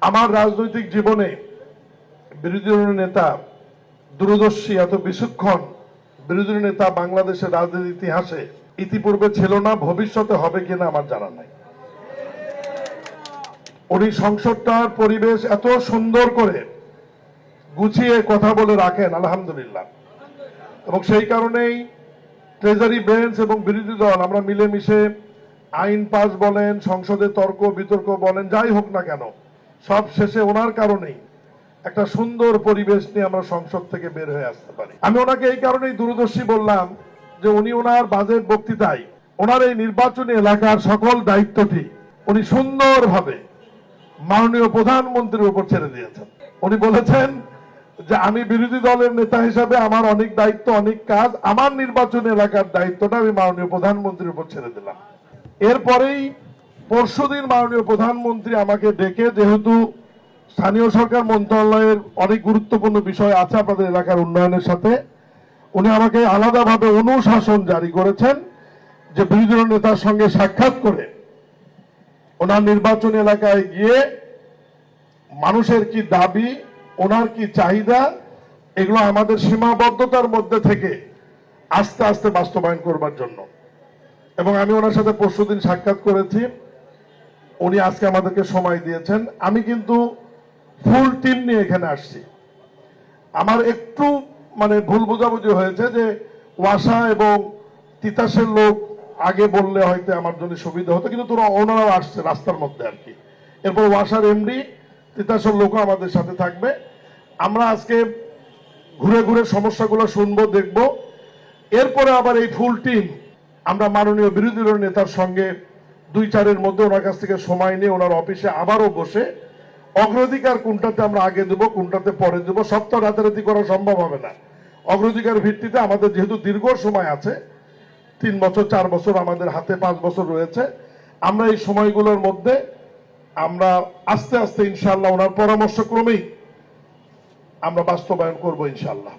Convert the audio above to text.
আমার রাজনৈতিক জীবনে বিরোধী দলীয় নেতা, দূরদর্শী, এত বিচক্ষণ বিরোধী নেতা বাংলাদেশের রাজনীতির ইতিহাসে ইতিপূর্বে ছিল না, ভবিষ্যতে হবে কিনা আমার জানা নাই। উনি সংসদটার পরিবেশ এত সুন্দর করে গুছিয়ে কথা বলে রাখেন, আলহামদুলিল্লাহ। এবং সেই কারণেই ট্রেজারি বেঞ্চ এবং বিরোধী দল আমরা মিলেমিশে আইন পাস বলেন, সংসদে তর্ক বিতর্ক বলেন, যাই হোক না কেন, সব শেষে ওনার কারণেই একটা সুন্দর পরিবেশ নিয়ে আমরা সংসদ থেকে বের হয়ে আসতে পারি। আমি ওনাকে এই কারণেই দূরদর্শী বললাম যে উনি ওনার বাজেট বক্তৃতায় ওনার এই নির্বাচনী এলাকার সকল দায়িত্বটি উনি সুন্দরভাবে মাননীয় প্রধানমন্ত্রীর উপর ছেড়ে দিয়েছেন। উনি বলেছেন যে আমি বিরোধী দলের নেতা হিসাবে আমার অনেক দায়িত্ব, অনেক কাজ, আমার নির্বাচনী এলাকার দায়িত্বটা আমি মাননীয় প্রধানমন্ত্রীর উপর ছেড়ে দিলাম। এরপরেই পরশুদিন মাননীয় প্রধানমন্ত্রী আমাকে ডেকে, যেহেতু স্থানীয় সরকার মন্ত্রণালয়ের অনেক গুরুত্বপূর্ণ বিষয় আছে আপনাদের এলাকার উন্নয়নের সাথে, উনি আমাকে আলাদাভাবে অনুশাসন জারি করেছেন যে বিরোধী দলের নেতার সঙ্গে সাক্ষাৎ করে ওনার নির্বাচনী এলাকায় গিয়ে মানুষের কি দাবি, ওনার কি চাহিদা, এগুলো আমাদের সীমাবদ্ধতার মধ্যে থেকে আস্তে আস্তে বাস্তবায়ন করবার জন্য। এবং আমি ওনার সাথে পরশুদিন সাক্ষাৎ করেছি, উনি আজকে আমাদেরকে সময় দিয়েছেন। আমি কিন্তু ফুল টিম নিয়ে এখানে আসছি। আমার একটু ভুল বোঝাবুঝি হয়েছে যে ওয়াসা এবং তিতাসের লোক আগে বললে হয়তো আমার জন্য সুবিধা হতো, কিন্তু ওনারাও আসছে রাস্তার মধ্যে আর কি। এরপর ওয়াসার এমডি, তিতাসের লোকও আমাদের সাথে থাকবে। আমরা আজকে ঘুরে ঘুরে সমস্যাগুলো শুনবো, দেখব। এরপরে আবার এই ফুল টিম আমরা মাননীয় বিরোধী দলের নেতার সঙ্গে 2-4 মধ্যে ওনার কাছ থেকে সময় নিয়ে ওনার অফিসে আবারও বসে অগ্রাধিকার কোনটাতে আমরা আগে দেব, কোনটাতে পরে দেব, সব তো রাতারাতি করা সম্ভব হবে না। অগ্রাধিকার ভিত্তিতে আমাদের যেহেতু দীর্ঘ সময় আছে, 3 বছর 4 বছর আমাদের হাতে, 5 বছর রয়েছে, আমরা এই সময়গুলোর মধ্যে আমরা আস্তে আস্তে ইনশাআল্লাহ ওনার পরামর্শ ক্রমেই আমরা বাস্তবায়ন করব ইনশাআল্লাহ।